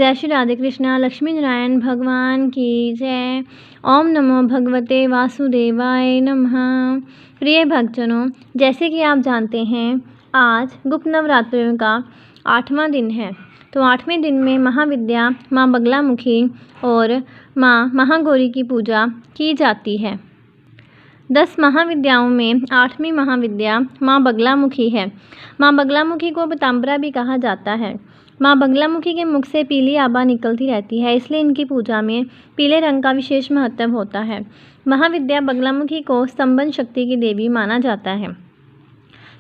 जय श्री राधे कृष्णा। लक्ष्मी नारायण भगवान की जय। ओम नमो भगवते वासुदेवाय नमः। प्रिय भक्तजनों, जैसे कि आप जानते हैं आज गुप्त नवरात्रियों का 8वां दिन है। तो 8वें दिन में महाविद्या, माँ बगलामुखी और माँ महागौरी की पूजा की जाती है। 10 महाविद्याओं में 8वीं महाविद्या माँ बगलामुखी है। माँ बगलामुखी को पीताम्बरा भी कहा जाता है। माँ बगलामुखी के मुख से पीली आभा निकलती रहती है, इसलिए इनकी पूजा में पीले रंग का विशेष महत्व होता है। महाविद्या बगलामुखी को स्तंभन शक्ति की देवी माना जाता है।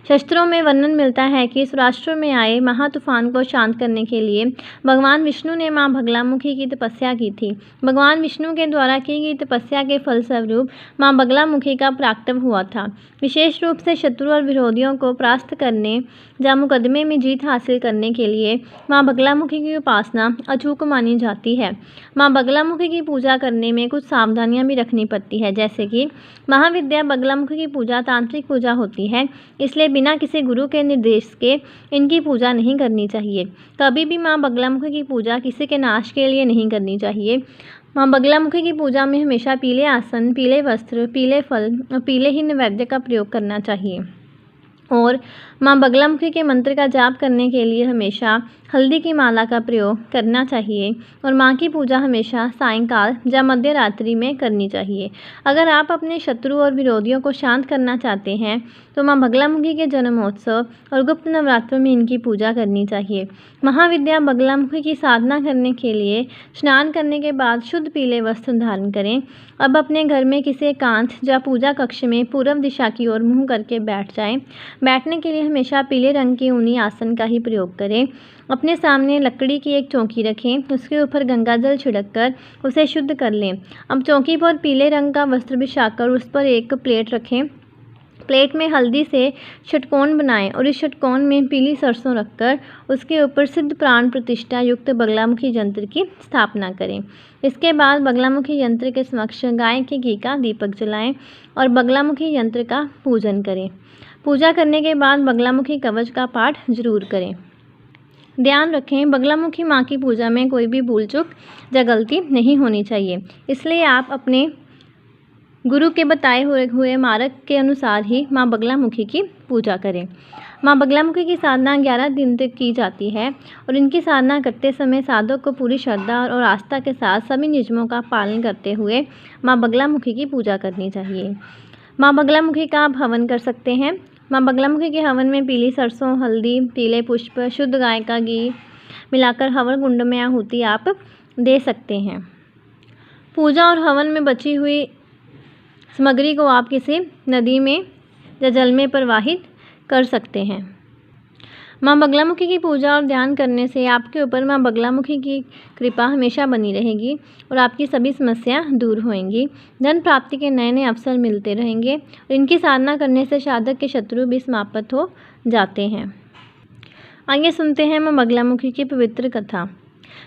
शास्त्रों में वर्णन मिलता है कि सौराष्ट्र में आए महातूफान को शांत करने के लिए भगवान विष्णु ने मां बगलामुखी की तपस्या की थी। भगवान विष्णु के द्वारा की गई तपस्या के फलस्वरूप मां बगलामुखी का प्राकट्य हुआ था। विशेष रूप से शत्रु और विरोधियों को परास्त करने या मुकदमे में जीत हासिल करने के लिए मां बगलामुखी की उपासना अचूक मानी जाती है। मां बगलामुखी की पूजा करने में कुछ सावधानियां भी रखनी पड़ती है, जैसे कि महाविद्या बगलामुखी की पूजा तांत्रिक पूजा होती है, इसलिए बिना किसी गुरु के निर्देश के इनकी पूजा नहीं करनी चाहिए। कभी भी मां बगलामुखी की पूजा किसी के नाश के लिए नहीं करनी चाहिए। मां बगलामुखी की पूजा में हमेशा पीले आसन, पीले वस्त्र, पीले फल और पीले ही नैवेद्य का प्रयोग करना चाहिए। और मां बगलामुखी के मंत्र का जाप करने के लिए हमेशा हल्दी की माला का प्रयोग करना चाहिए और मां की पूजा हमेशा सायंकाल या मध्य रात्रि में करनी चाहिए। अगर आप अपने शत्रु और विरोधियों को शांत करना चाहते हैं तो मां बगलामुखी के जन्मोत्सव और गुप्त नवरात्रों में इनकी पूजा करनी चाहिए। महाविद्या बगलामुखी की साधना करने के लिए स्नान करने के बाद शुद्ध पीले वस्त्र धारण करें। अब अपने घर में किसी एकांत या पूजा कक्ष में पूर्व दिशा की ओर मुँह करके बैठ जाएं। बैठने के लिए हमेशा पीले रंग के ऊनी आसन का ही प्रयोग करें। अपने सामने लकड़ी की एक चौकी रखें, उसके ऊपर गंगा जल छिड़ककर उसे शुद्ध कर लें। अब चौकी पर पीले रंग का वस्त्र बिछाकर उस पर एक प्लेट रखें। प्लेट में हल्दी से षटकोण बनाएं और इस षटकोण में पीली सरसों रखकर उसके ऊपर सिद्ध प्राण प्रतिष्ठा युक्त बगलामुखी यंत्र की स्थापना करें। इसके बाद बगलामुखी यंत्र के समक्ष गाय के घी का दीपक जलाएं और बगलामुखी यंत्र का पूजन करें। पूजा करने के बाद बगलामुखी कवच का पाठ जरूर करें। ध्यान रखें, बगलामुखी माँ की पूजा में कोई भी भूल चूक या गलती नहीं होनी चाहिए, इसलिए आप अपने गुरु के बताए हुए मार्ग के अनुसार ही माँ बगलामुखी की पूजा करें। माँ बगलामुखी की साधना 11 दिन तक की जाती है और इनकी साधना करते समय साधक को पूरी श्रद्धा और आस्था के साथ सभी नियमों का पालन करते हुए माँ बगलामुखी की पूजा करनी चाहिए। माँ बगलामुखी का आप हवन कर सकते हैं। माँ बगलामुखी के हवन में पीली सरसों, हल्दी, पीले पुष्प, शुद्ध गाय का घी मिलाकर हवन कुंड में आहुति आप दे सकते हैं। पूजा और हवन में बची हुई सामग्री को आप किसी नदी में या जल में प्रवाहित कर सकते हैं। माँ बगलामुखी की पूजा और ध्यान करने से आपके ऊपर माँ बगलामुखी की कृपा हमेशा बनी रहेगी और आपकी सभी समस्या दूर होंगी। धन प्राप्ति के नए नए अवसर मिलते रहेंगे और इनकी साधना करने से साधक के शत्रु भी समाप्त हो जाते हैं। आइए सुनते हैं माँ बगलामुखी की पवित्र कथा।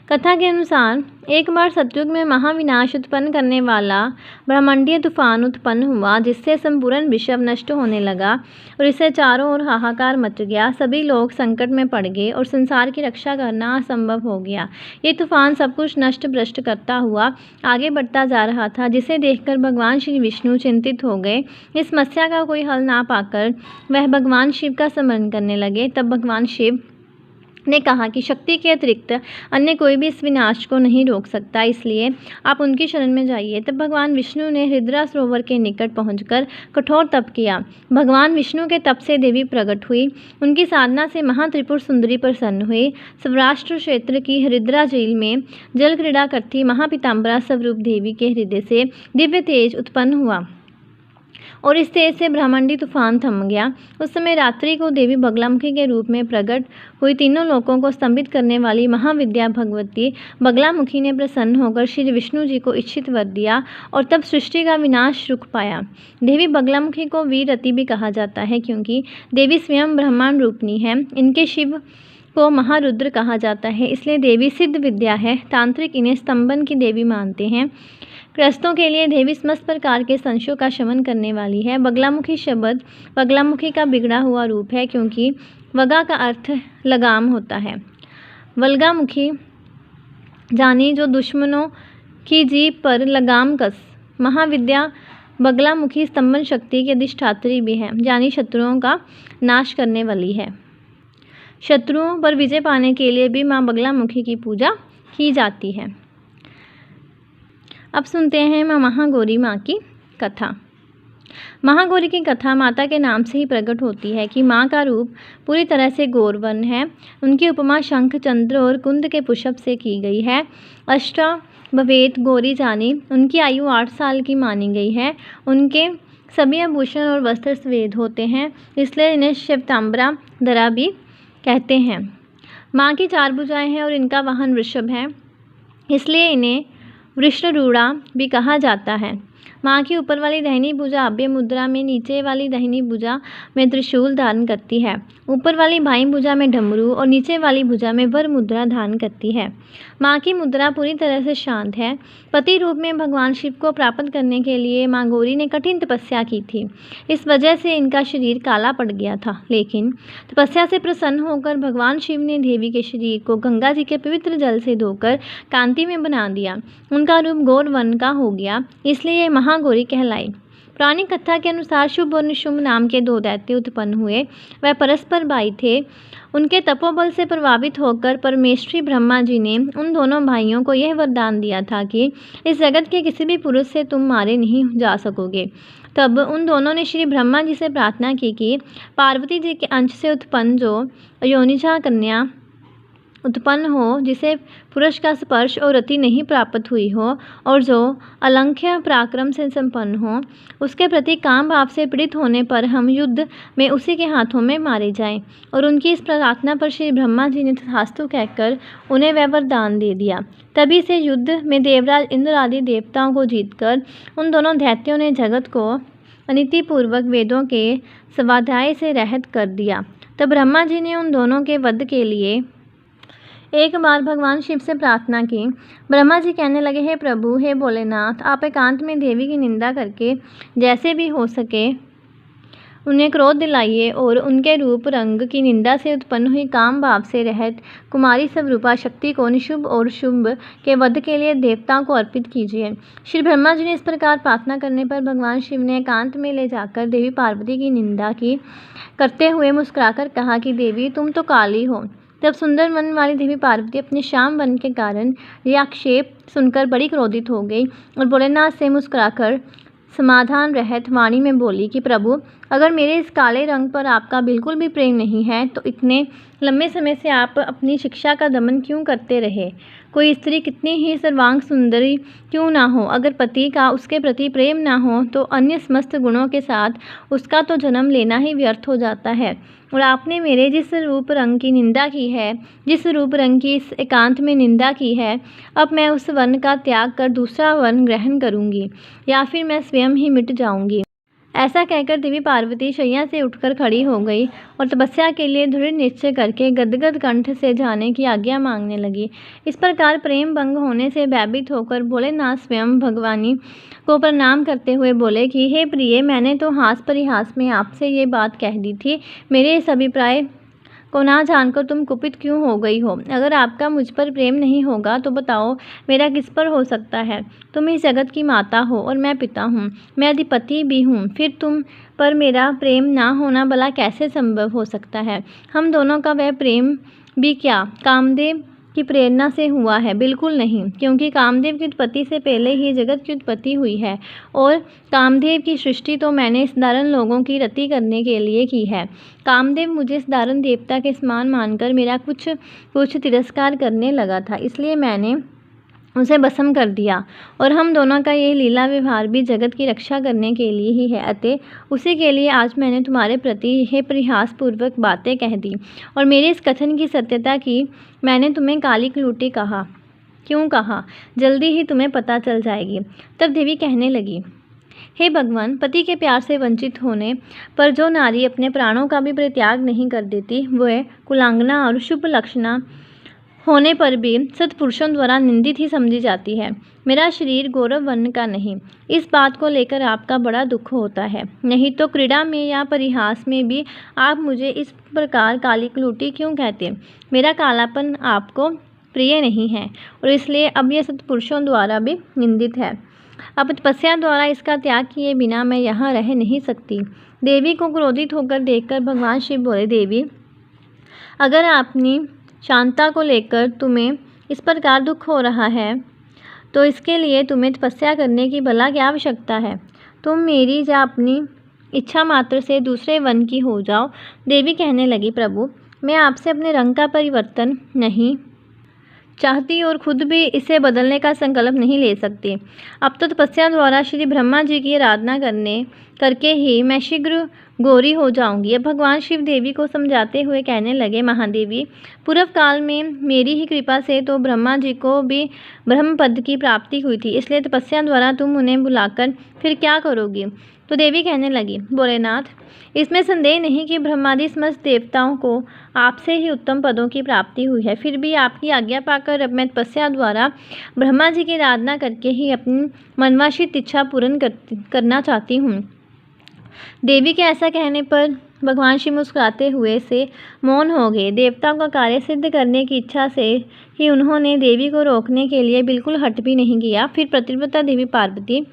कथा के अनुसार एक बार सतयुग में महाविनाश उत्पन्न करने वाला ब्रह्मांडीय तूफान उत्पन्न हुआ, जिससे संपूर्ण विश्व नष्ट होने लगा और इससे चारों ओर हाहाकार मच गया। सभी लोग संकट में पड़ गए और संसार की रक्षा करना असंभव हो गया। ये तूफान सब कुछ नष्ट भ्रष्ट करता हुआ आगे बढ़ता जा रहा था, जिसे देखकर भगवान श्री विष्णु चिंतित हो गए। इस समस्या का कोई हल ना पाकर वह भगवान शिव का स्मरण करने लगे। तब भगवान शिव ने कहा कि शक्ति के अतिरिक्त अन्य कोई भी इस विनाश को नहीं रोक सकता, इसलिए आप उनकी शरण में जाइए। तब भगवान विष्णु ने हृदरा सरोवर के निकट पहुंचकर कठोर तप किया। भगवान विष्णु के तप से देवी प्रकट हुई। उनकी साधना से महात्रिपुर सुंदरी प्रसन्न हुई। सौराष्ट्र क्षेत्र की हृदरा झील में जल क्रीड़ा करती महापीताम्बरा स्वरूप देवी के हृदय से दिव्य तेज उत्पन्न हुआ और इस तेज से ब्रह्मांडी तूफान थम गया। उस समय रात्रि को देवी बगलामुखी के रूप में प्रकट हुई तीनों लोकों को स्तंभित करने वाली महाविद्या भगवती बगलामुखी ने प्रसन्न होकर श्री विष्णु जी को इच्छित वर दिया और तब सृष्टि का विनाश रुक पाया। देवी बगलामुखी को वीररती भी कहा जाता है, क्योंकि देवी स्वयं ब्रह्मांड रूपिणी है। इनके शिव को महारुद्र कहा जाता है, इसलिए देवी सिद्ध विद्या है। तांत्रिक इन्हें स्तंभन की देवी मानते हैं। गृहस्थों के लिए देवी समस्त प्रकार के संशयों का शमन करने वाली है। बगलामुखी शब्द बगलामुखी का बिगड़ा हुआ रूप है, क्योंकि वगा का अर्थ लगाम होता है। वल्गामुखी जानी जो दुश्मनों की जीभ पर लगाम कस। महाविद्या बगलामुखी स्तंभन शक्ति की अधिष्ठात्री भी है। जानी शत्रुओं का नाश करने वाली है। शत्रुओं पर विजय पाने के लिए भी माँ बगलामुखी की पूजा की जाती है। अब सुनते हैं माँ महागौरी माँ की कथा। महागौरी की कथा माता के नाम से ही प्रकट होती है कि माँ का रूप पूरी तरह से गौरवर्ण है। उनकी उपमा शंख, चंद्र और कुंद के पुष्प से की गई है। अष्टाववेत गौरी जानी, उनकी आयु 8 साल की मानी गई है। उनके सभी आभूषण और वस्त्र श्वेत होते हैं, इसलिए इन्हें श्वेतांबरा धरा भी कहते हैं। माँ की 4 भुजाएं हैं और इनका वाहन वृषभ है, इसलिए इन्हें वृषरूढ़ा भी कहा जाता है। माँ की ऊपर वाली दाहिनी भुजा अभय मुद्रा में, नीचे वाली दाहिनी भुजा में त्रिशूल धारण करती है। ऊपर वाली बाईं भुजा में डमरू और नीचे वाली भुजा में वर मुद्रा धारण करती है। माँ की मुद्रा पूरी तरह से शांत है। पति रूप में भगवान शिव को प्राप्त करने के लिए माँ गौरी ने कठिन तपस्या की थी। इस वजह से इनका शरीर काला पड़ गया था, लेकिन तपस्या से प्रसन्न होकर भगवान शिव ने देवी के शरीर को गंगा जी के पवित्र जल से धोकर कांति में बना दिया। उनका रूप गौर वर्ण का हो गया, इसलिए ये महागौरी कहलाई। पुरानी कथा के अनुसार शुभ और निशुंभ नाम के 2 दैत्य उत्पन्न हुए। वह परस्पर भाई थे। उनके तपोबल से प्रभावित होकर परमेश्वरी ब्रह्मा जी ने उन दोनों भाइयों को यह वरदान दिया था कि इस जगत के किसी भी पुरुष से तुम मारे नहीं जा सकोगे। तब उन दोनों ने श्री ब्रह्मा जी से प्रार्थना की कि पार्वती जी के अंश से उत्पन्न जो योनिजा कन्या उत्पन्न हो, जिसे पुरुष का स्पर्श और रति नहीं प्राप्त हुई हो और जो अलंघ्य पराक्रम से संपन्न हो, उसके प्रति काम भाव से पीड़ित होने पर हम युद्ध में उसी के हाथों में मारे जाएं। और उनकी इस प्रार्थना पर श्री ब्रह्मा जी ने तथास्तु कहकर उन्हें वह वरदान दे दिया। तभी से युद्ध में देवराज इंद्र आदि देवताओं को जीतकर उन दोनों दैत्यों ने जगत को अनीतिपूर्वक वेदों के स्वाध्याय से रहित कर दिया। तब ब्रह्मा जी ने उन दोनों के वध के लिए एक बार भगवान शिव से प्रार्थना की। ब्रह्मा जी कहने लगे, हे प्रभु, हे भोलेनाथ, आप एकांत में देवी की निंदा करके जैसे भी हो सके उन्हें क्रोध दिलाइए और उनके रूप रंग की निंदा से उत्पन्न हुई काम भाव से रहित कुमारी स्वरूपा शक्ति को निशुभ और शुभ के वध के लिए देवताओं को अर्पित कीजिए। श्री ब्रह्मा जी ने इस प्रकार प्रार्थना करने पर भगवान शिव ने एकांत में ले जाकर देवी पार्वती की निंदा की करते हुए मुस्कुराकर कहा कि देवी, तुम तो काली हो। तब सुंदर वन वाली देवी पार्वती अपने श्याम वन के कारण यह आक्षेप सुनकर बड़ी क्रोधित हो गई और भोलेनाथ से मुस्कुराकर समाधान रहित वाणी में बोली कि प्रभु, अगर मेरे इस काले रंग पर आपका बिल्कुल भी प्रेम नहीं है तो इतने लंबे समय से आप अपनी शिक्षा का दमन क्यों करते रहे? कोई स्त्री कितनी ही सर्वांग सुंदरी क्यों ना हो, अगर पति का उसके प्रति प्रेम ना हो तो अन्य समस्त गुणों के साथ उसका तो जन्म लेना ही व्यर्थ हो जाता है। और आपने मेरे जिस रूप रंग की निंदा की है, जिस रूप रंग की इस एकांत में निंदा की है, अब मैं उस वर्ण का त्याग कर दूसरा वर्ण ग्रहण करूंगी या फिर मैं स्वयं ही मिट जाऊंगी। ऐसा कहकर देवी पार्वती शैया से उठकर खड़ी हो गई और तपस्या के लिए दृढ़ निश्चय करके गदगद कंठ से जाने की आज्ञा मांगने लगी। इस प्रकार प्रेम भंग होने से भयभीत होकर भोलेनाथ स्वयं भगवानी को प्रणाम करते हुए बोले कि हे प्रिय, मैंने तो हास परिहास में आपसे ये बात कह दी थी। मेरे इस अभिप्राय को ना जानकर तुम कुपित क्यों हो गई हो? अगर आपका मुझ पर प्रेम नहीं होगा तो बताओ मेरा किस पर हो सकता है? तुम इस जगत की माता हो और मैं पिता हूँ, मैं अधिपति भी हूँ, फिर तुम पर मेरा प्रेम ना होना भला कैसे संभव हो सकता है? हम दोनों का वह प्रेम भी क्या कामदेव की प्रेरणा से हुआ है? बिल्कुल नहीं, क्योंकि कामदेव की उत्पत्ति से पहले ही जगत की उत्पत्ति हुई है और कामदेव की सृष्टि तो मैंने साधारण लोगों की रति करने के लिए की है। कामदेव मुझे साधारण देवता के समान मानकर मेरा कुछ तिरस्कार करने लगा था, इसलिए मैंने उसे भस्म कर दिया और हम दोनों का ये लीला व्यवहार भी जगत की रक्षा करने के लिए ही है। अतः उसी के लिए आज मैंने तुम्हारे प्रति हे परिहासपूर्वक बातें कह दी और मेरे इस कथन की सत्यता की मैंने तुम्हें काली कलूटी कहा। क्यों कहा? जल्दी ही तुम्हें पता चल जाएगी। तब देवी कहने लगी, हे भगवान, पति के प्यार से वंचित होने पर जो नारी अपने प्राणों का भी परित्याग नहीं कर देती वह कुलांगना और शुभ लक्षणा होने पर भी सत्पुरुषों द्वारा निंदित ही समझी जाती है। मेरा शरीर गौरव वर्ण का नहीं, इस बात को लेकर आपका बड़ा दुख होता है। नहीं तो क्रीड़ा में या परिहास में भी आप मुझे इस प्रकार काली कलूटी क्यों कहते? मेरा कालापन आपको प्रिय नहीं है और इसलिए अब यह सत्पुरुषों द्वारा भी निंदित है। अब तपस्या द्वारा इसका त्याग किए बिना मैं यहाँ रह नहीं सकती। देवी को क्रोधित होकर देखकर भगवान शिव बोले, देवी अगर अपनी शांता को लेकर तुम्हें इस प्रकार दुख हो रहा है तो इसके लिए तुम्हें तपस्या करने की भला क्या आवश्यकता है। तुम मेरी या अपनी इच्छा मात्र से दूसरे वन की हो जाओ। देवी कहने लगी, प्रभु मैं आपसे अपने रंग का परिवर्तन नहीं चाहती और खुद भी इसे बदलने का संकल्प नहीं ले सकती। अब तो तपस्या द्वारा श्री ब्रह्मा जी की आराधना करके ही मैं शीघ्र गौरी हो जाऊंगी। अब भगवान शिव देवी को समझाते हुए कहने लगे, महादेवी पूर्व काल में मेरी ही कृपा से तो ब्रह्मा जी को भी ब्रह्म पद की प्राप्ति हुई थी, इसलिए तपस्या द्वारा तुम उन्हें बुलाकर फिर क्या करोगी। तो देवी कहने लगी, भोलेनाथ इसमें संदेह नहीं कि ब्रह्मादि समस्त देवताओं को आपसे ही उत्तम पदों की प्राप्ति हुई है, फिर भी आपकी आज्ञा पाकर अब मैं तपस्या द्वारा ब्रह्मा जी की आराधना करके ही अपनी मनवांछित इच्छा पूर्ण करना चाहती हूँ। देवी के ऐसा कहने पर भगवान शिव मुस्कुराते हुए से मौन हो गए। देवताओं का कार्य सिद्ध करने की इच्छा से ही उन्होंने देवी को रोकने के लिए बिल्कुल हट भी नहीं किया। फिर प्रतिव्रता देवी पार्वती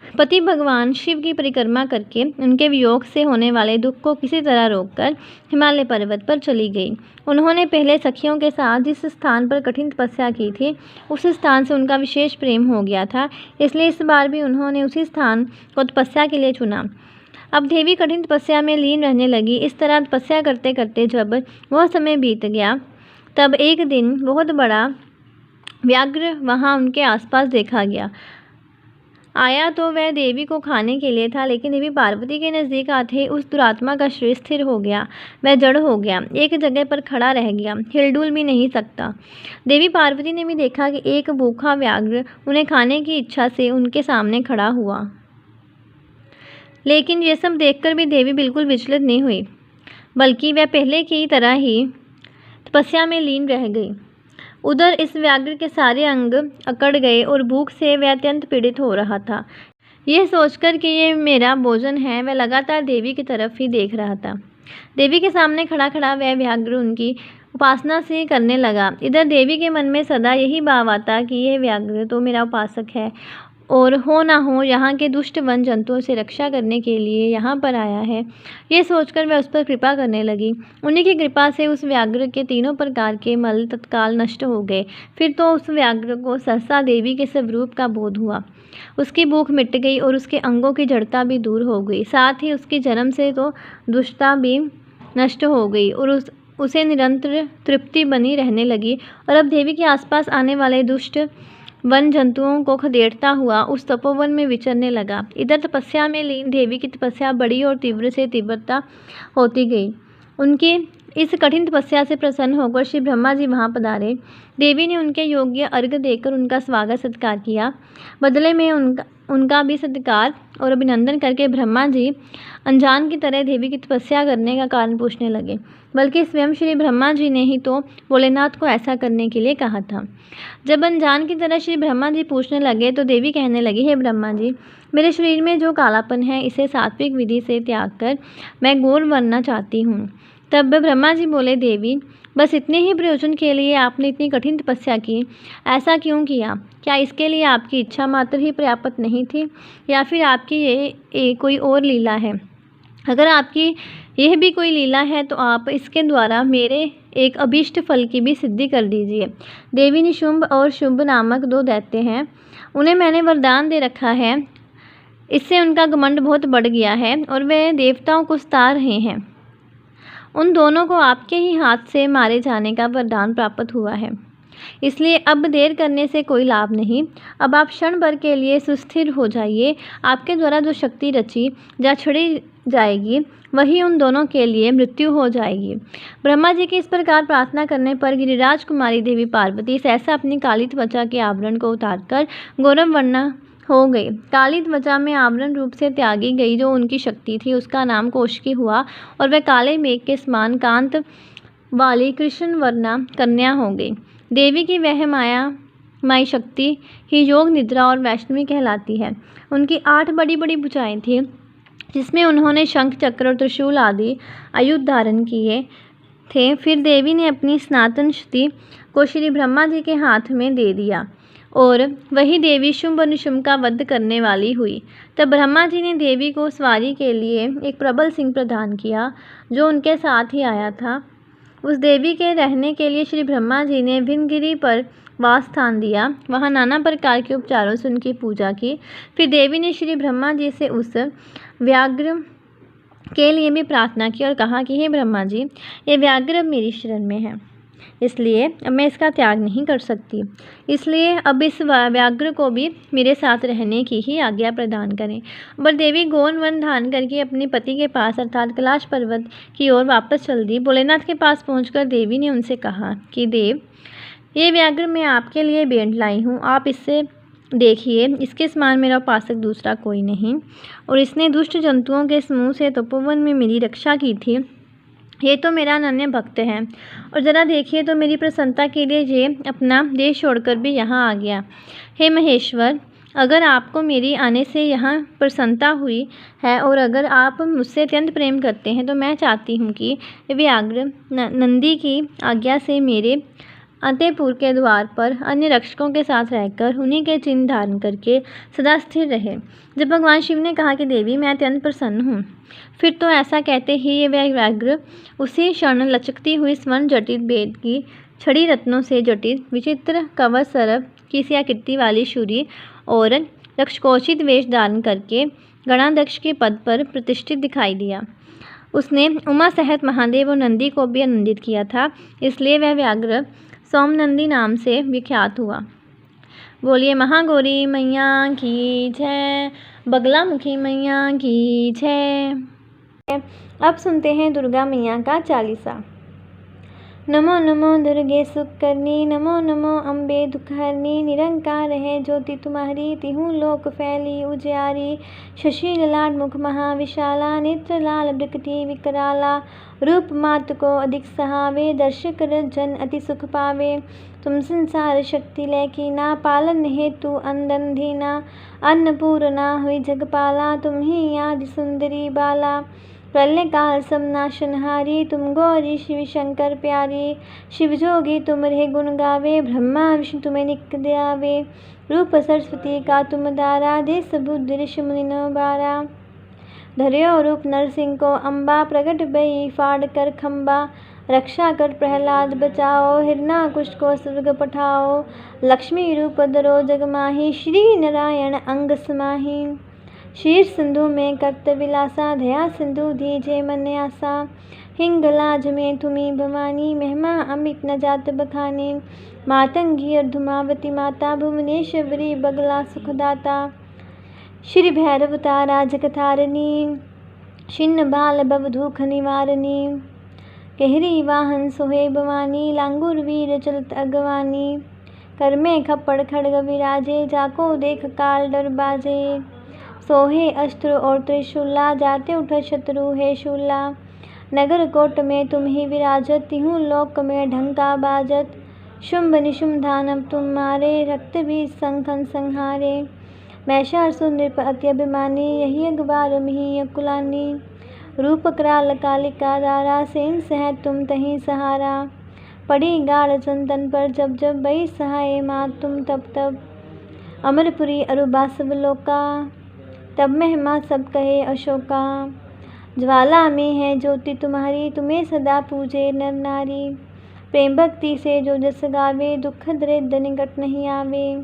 पति भगवान शिव की परिक्रमा करके उनके वियोग से होने वाले दुख को किसी तरह रोककर हिमालय पर्वत पर चली गई। उन्होंने पहले सखियों के साथ जिस स्थान पर कठिन तपस्या की थी उस स्थान से उनका विशेष प्रेम हो गया था, इसलिए इस बार भी उन्होंने उसी स्थान को तपस्या के लिए चुना। अब देवी कठिन तपस्या में लीन रहने लगी। इस तरह तपस्या करते करते जब वह समय बीत गया तब एक दिन बहुत बड़ा व्याघ्र वहाँ उनके आसपास देखा गया। आया तो वह देवी को खाने के लिए था, लेकिन देवी पार्वती के नज़दीक आते उस दुरात्मा का शरीर स्थिर हो गया। वह जड़ हो गया, एक जगह पर खड़ा रह गया, हिलडुल भी नहीं सकता। देवी पार्वती ने भी देखा कि एक भूखा व्याघ्र उन्हें खाने की इच्छा से उनके सामने खड़ा हुआ, लेकिन ये सब देखकर भी देवी बिल्कुल विचलित नहीं हुई, बल्कि वह पहले की तरह ही तपस्या में लीन रह गई। उधर इस व्याघ्र के सारे अंग अकड़ गए और भूख से वह अत्यंत पीड़ित हो रहा था। यह सोचकर कि ये मेरा भोजन है, वह लगातार देवी की तरफ ही देख रहा था। देवी के सामने खड़ा खड़ा वह व्याघ्र उनकी उपासना से करने लगा। इधर देवी के मन में सदा यही भाव आता कि यह व्याघ्र तो मेरा उपासक है और हो ना हो यहाँ के दुष्ट वन जंतुओं से रक्षा करने के लिए यहाँ पर आया है। ये सोचकर वह उस पर कृपा करने लगी। उन्हीं की कृपा से उस व्याघ्र के तीनों प्रकार के मल तत्काल नष्ट हो गए। फिर तो उस व्याघ्र को सहसा देवी के स्वरूप का बोध हुआ। उसकी भूख मिट गई और उसके अंगों की जड़ता भी दूर हो गई। साथ ही उसकी जन्म से तो दुष्टता भी नष्ट हो गई और उसे निरंतर तृप्ति बनी रहने लगी। और अब देवी के आसपास आने वाले दुष्ट वन जंतुओं को खदेड़ता हुआ उस तपोवन में विचरने लगा। इधर तपस्या में लीन देवी की तपस्या बड़ी और तीव्र से तीव्रता होती गई। उनकी इस कठिन तपस्या से प्रसन्न होकर श्री ब्रह्मा जी वहाँ पधारे। देवी ने उनके योग्य अर्घ्य देकर उनका स्वागत सत्कार किया। बदले में उनका भी सत्कार और अभिनंदन करके ब्रह्मा जी अनजान की तरह देवी की तपस्या करने का कारण पूछने लगे, बल्कि स्वयं श्री ब्रह्मा जी ने ही तो भोलेनाथ को ऐसा करने के लिए कहा था। जब अनजान की तरह श्री ब्रह्मा जी पूछने लगे तो देवी कहने लगी, हे ब्रह्मा जी, मेरे शरीर में जो कालापन है इसे सात्विक विधि से त्याग कर मैं गौर बनना चाहती हूँ। तब ब्रह्मा जी बोले, देवी बस इतने ही प्रयोजन के लिए आपने इतनी कठिन तपस्या की, ऐसा क्यों किया? क्या इसके लिए आपकी इच्छा मात्र ही पर्याप्त नहीं थी या फिर आपकी ये कोई और लीला है? अगर आपकी यह भी कोई लीला है तो आप इसके द्वारा मेरे एक अभीष्ट फल की भी सिद्धि कर दीजिए। देवी निशुंभ और शुंभ नामक दो दैत्य हैं, उन्हें मैंने वरदान दे रखा है। इससे उनका घमंड बहुत बढ़ गया है और वे देवताओं को सता रहे हैं। उन दोनों को आपके ही हाथ से मारे जाने का वरदान प्राप्त हुआ है, इसलिए अब देर करने से कोई लाभ नहीं। अब आप क्षण भर के लिए सुस्थिर हो जाइए। आपके द्वारा जो शक्ति रची या छड़ी जाएगी वही उन दोनों के लिए मृत्यु हो जाएगी। ब्रह्मा जी की इस प्रकार प्रार्थना करने पर गिरिराज कुमारी देवी पार्वती सहसा अपनी काली त्वचा के आवरण को उतारकर गौरव वर्ण हो गई। काली त्वचा में आवरण रूप से त्यागी गई जो उनकी शक्ति थी उसका नाम कौशिकी हुआ और वह काले मेघ के समान कांत वाली कृष्ण वर्णा कन्या हो गई। देवी की वह माई शक्ति ही योग निद्रा और वैष्णवी कहलाती है। उनकी 8 बड़ी बड़ी भुजाएं थी जिसमें उन्होंने शंख चक्र और त्रिशूल आदि आयुध धारण किए थे। फिर देवी ने अपनी सनातन शक्ति को श्री ब्रह्मा जी के हाथ में दे दिया और वही देवी शुंभ और निशुंभ का वध करने वाली हुई। तब ब्रह्मा जी ने देवी को सवारी के लिए एक प्रबल सिंह प्रदान किया जो उनके साथ ही आया था। उस देवी के रहने के लिए श्री ब्रह्मा जी ने विंध्यगिरि पर वास स्थान दिया। वहाँ नाना प्रकार के उपचारों से उनकी पूजा की। फिर देवी ने श्री ब्रह्मा जी से उस व्याघ्र के लिए भी प्रार्थना की और कहा कि हे ब्रह्मा जी, ये व्याघ्र अब मेरी शरण में है, इसलिए अब मैं इसका त्याग नहीं कर सकती, इसलिए अब इस व्याघ्र को भी मेरे साथ रहने की ही आज्ञा प्रदान करें। पर देवी गौन वन धारण करके अपने पति के पास अर्थात कैलाश पर्वत की ओर वापस चल दी। भोलेनाथ के पास पहुंचकर देवी ने उनसे कहा कि देव, ये व्याघ्र मैं आपके लिए भेंट लाई हूँ, आप इससे देखिए, इसके समान मेरा उपासक दूसरा कोई नहीं, और इसने दुष्ट जंतुओं के समूह से तपोवन में मेरी रक्षा की थी। ये तो मेरा अनन्य भक्त है, और ज़रा देखिए तो मेरी प्रसन्नता के लिए ये अपना देश छोड़कर भी यहाँ आ गया। हे महेश्वर, अगर आपको मेरी आने से यहाँ प्रसन्नता हुई है और अगर आप मुझसे अत्यंत प्रेम करते हैं तो मैं चाहती हूँ कि व्याघ्र नंदी की आज्ञा से मेरे अंतःपुर के द्वार पर अन्य रक्षकों के साथ रहकर उन्हीं के चिन्ह धारण करके सदा स्थिर रहे। जब भगवान शिव ने कहा कि देवी, मैं अत्यंत प्रसन्न हूँ, फिर तो ऐसा कहते ही ये व्याघ्र उसी क्षण लचकती हुई स्वर्ण जटित बेद की छड़ी रत्नों से जटित विचित्र कवच सर्प की सी आकृति वाली शूरी और रक्षकोचित वेश धारण करके गणाध्यक्ष के पद पर प्रतिष्ठित दिखाई दिया। उसने उमा सहित महादेव और नंदी को भी आनंदित किया था, इसलिए वह व्याघ्र सोमनंदी नाम से विख्यात हुआ। बोलिए महागौरी मैया की जय, बगलामुखी मैया की जय। अब सुनते हैं दुर्गा मैया का चालीसा। नमो नमो दुर्गे सुखकर्णी, नमो नमो अम्बे दुखहरणी, निरंकार है ज्योति तुम्हारी, तिहु लोक फैली उजियारी। शशि ललाट मुख महाविशाला, नेत्र लाल बिकटी विकराला, रूप मात को अधिक सहावे, दर्श कर जन अति सुख पावे। तुम संसार शक्ति लैकीना, पालन हेतु अंदन धीना, अन्नपूर्णा हुई जगपाला, तुम ही आदि सुंदरी बाला। प्रलय काल सब नाशनहारी, तुम गौरी शिव शंकर प्यारी। शिव जोगी तुम रे गुण गावे, ब्रह्मा विष्णु तुम्हें निक दयावे। रूप सरस्वती का तुम दारा, देश बुद्धि ऋषि मुनि बारा। धर्यो रूप नरसिंह को अम्बा, प्रगट भई फाड़ कर खम्बा। रक्षा कर प्रहलाद बचाओ, हिरणाकुश को स्वर्ग पठाओ। लक्ष्मी रूप धरो जग माही, श्री नारायण अंग समाही। शीर सिंधु में कर्त विलासा, दया सिंधु दीजे मन आसा। हिंगलाज में तुम्ही भवानी, महिमा अमित न जात बखानी। मातंगी और धुमावती माता, भुवनेश्वरी बगला सुखदाता। श्री भैरव तारा जगतारिणी, छिन्न बाल भव दुख निवारणी। कहरी वाहन सोहे भवानी, लांगुर वीर चलत अगवानी। कर में खप्पड़ खड़ग विराजे, जाको देख काल डर बाजे। सोहे अस्त्र और त्रिशूला, जाते उठा शत्रु है शूला। नगर कोट में तुम ही विराजत, तिहु लोक में ढंका बाजत। शुंभ निशुंभ दानव तुम मारे, रक्त भी संखन संहारे। महिषासुर नृप अति अभिमानी, यही अगवार मिहि कुलानी। रूप कराल कालिका दारा, सेन सह तुम तही सहारा। पड़ी गाढ़ चंदन पर जब जब, बई सहाय मात तुम तब तब। अमरपुरी अरुबा सब लोका, तब महिमा सब कहे अशोका। ज्वाला में है ज्योति तुम्हारी, तुम्हें सदा पूजे नर नारी। प्रेम भक्ति से जो जस गावे, दुख दरिद्र निकट नहीं आवे।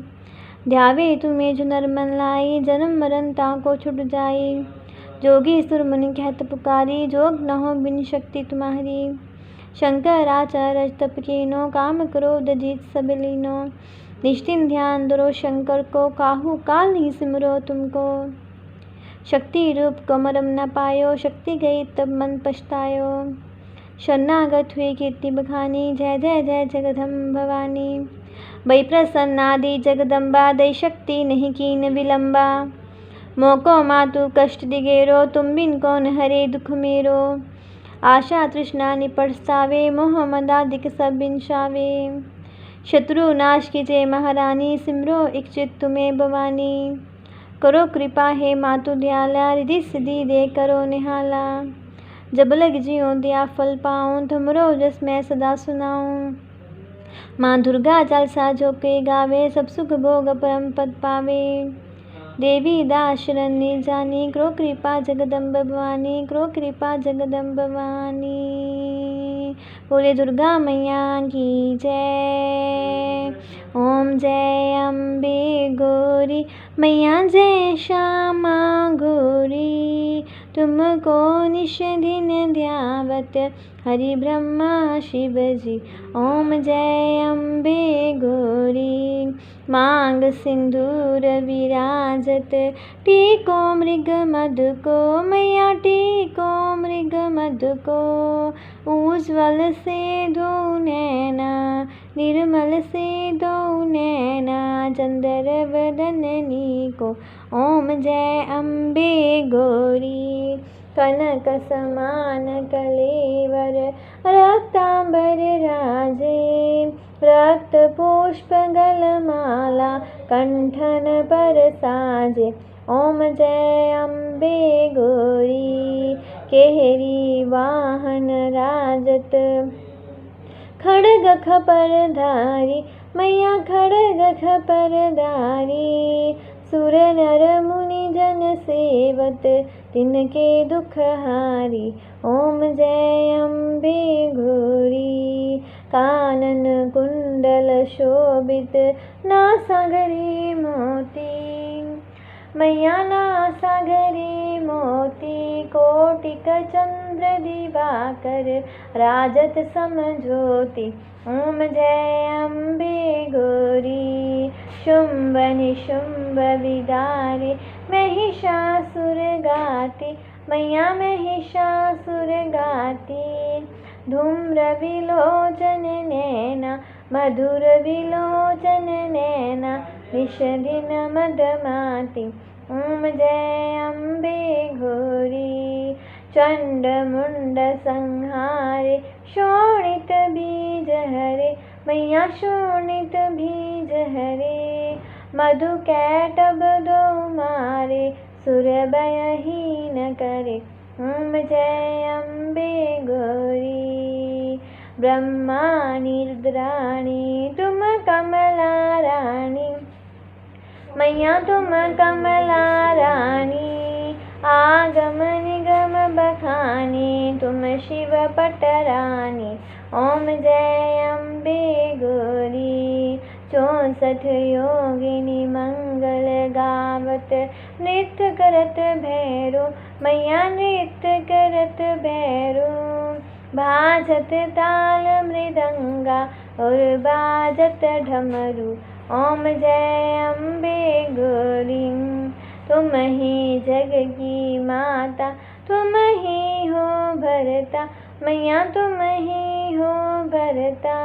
ध्यावे तुम्हें जो नर मन लाई, जन्म मरण ताको छुट जाई। जोगी सुर मुनि कहत पुकारी, जोग न हो बिन शक्ति तुम्हारी। शंकर आचार्य तप कीनो, काम क्रोध जीत सब लीनो। निष्ठिन ध्यान धरो शंकर को, काहू काल नहीं सिमरो तुमको। शक्ति रूप को मरम न पायो, शक्ति गई तब मन पछतायो। शरणागत हुई कीर्ति बखानी, जय जय जय जगदम्ब भवानी। भई प्रसन्नादि जगदम्बा, दई शक्ति नहीं कीन विलंबा। मोको मातु कष्ट दिगेरो, तुम बिन कौन हरे दुख मेरो। आशा तृष्णा निपट सावे, मोह मदादिक सब बिनसावे। शत्रु नाश कीजे महारानी, सिमरो इच्छित तुम्हें भवानी। करो कृपा है मातु दयाला, रिधि सिद्धि दे करो निहाला। जब लग जियो दिया फल पाऊँ, तुमरो जस मैं सदा सुनाऊँ। माँ दुर्गा चालीसा जो कोई गावे, सब सुख भोग परम पद पावे। देवी दास शरण्य जानी, करो कृपा जगदम्ब भवानी, करो कृपा जगदम्ब भवानी। बोले दुर्गा मैया की जय। ओम जय अम्बे गौरी मैया, जय श्यामा गौरी। तुमको निश दिन ध्यावत, हरि ब्रह्मा शिव जी। ओम जय अम्बे गौरी। मांग सिंदूर विराजत, टीको मृग मद को मैया, टीको मृग मद को। उज्ज्वल से दो नैना, निर्मल से दो नैना, चंद्र वदननी को। ओम जय अम्बे गौरी। कनक समान कलेवर, रक्तांबर राजे, रक्त पुष्प गलमाला, कंठन पर साजे। ओम जय अम्बे गौरी। केहरी वाहन राजत, खड़ग खपर धारी मैया, खड़ग खपर धारी। सुर नर मुनि जन सेवत, तिनके दुख हारी। ओम जय अम्बे गौरी। कानन कुंडल शोभित, नासागरी मोती मैया, नासागरी मोती। कोटिक चंद्र दिवाकर, राजत समज्योति। ओम जय अम्बे गौरी। शुंभ निशुंभ विदारे, महिषासुर गाती मैया, महिषासुर गाती। धूम्र विलोचन नैना, मधुर विलोचन नैना, निश दिन मदमाती। ओम जय अम्बे गौरी। चंड मुंड संहारे, शोणित बीज हरे मैया, शोणित बीज हरे। मधु कैटभ दो मारे, सुर भयहीन करे। ओम जय अम्बे गौरी। ब्रह्मा निद्राणी, तुम कमला रानी मैया, तुम कमला रानी। आगम निगम बखानी, तुम शिव पटरानी। ओम जय अम्बे गौरी। 64 योगिनी मंगल गावत, नृत्य करत भैरो मैया, नृत्य करत भैरो। बाजत ताल मृदंगा, और बाजत ढमरू। ओम जय अम्बे गौरी। तुम ही जग की माता, तुम ही हो भरता मैया, तुम ही हो भरता।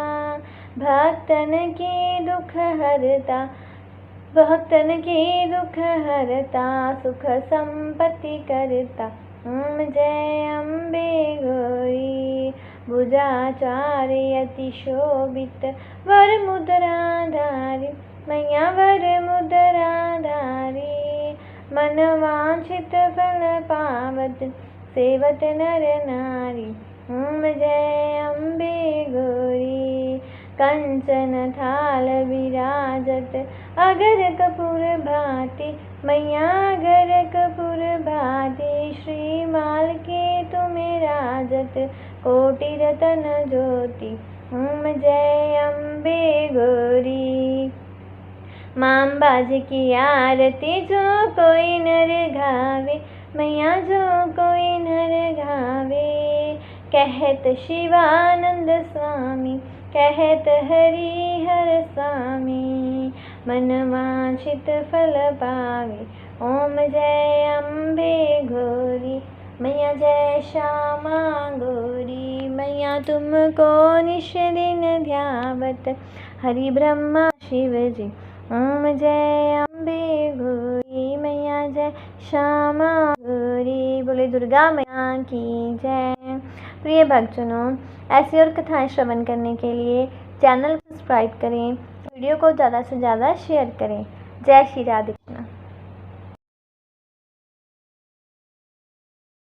भक्तन की दुख हरता, भक्तन की दुख हरता, सुख संपत्ति करता। ओम जय अम्बे गौरी। भुजाचार्य अति शोभित, वर मुद्रा धारी मैया, वर मुद्रा धारी। मन वांछित फल पावत, सेवत नर नारी। ओम जय अम्बे गौरी। कंचन थाल विराजत, अगर कपूर भांति मैया, अगर कपूर भांति। श्रीमाल के तुम्हें राजत, कोटि रतन ज्योति। ओम जय अम्बे गौरी। मांबाज की आरती, जो कोई नर गावे मैया, जो कोई नर गावे। कहत शिवानंद स्वामी, कहत हरि हर स्वामी। मन वांछित फल पावे। ओम जय अम्बे गौरी मैया, जय श्यामा गौरी मैया। तुमको निश दिन ध्यावत, हरि ब्रह्मा शिव जी। ओम जय अम्बे गौरी मैया, जय श्यामा गौरी। बोले दुर्गा मैया की जय। प्रिय भक्तजनों, ऐसी और कथाएं श्रवण करने के लिए चैनल को सब्सक्राइब करें, वीडियो को ज़्यादा से ज़्यादा शेयर करें। जय श्री राधे कृष्ण।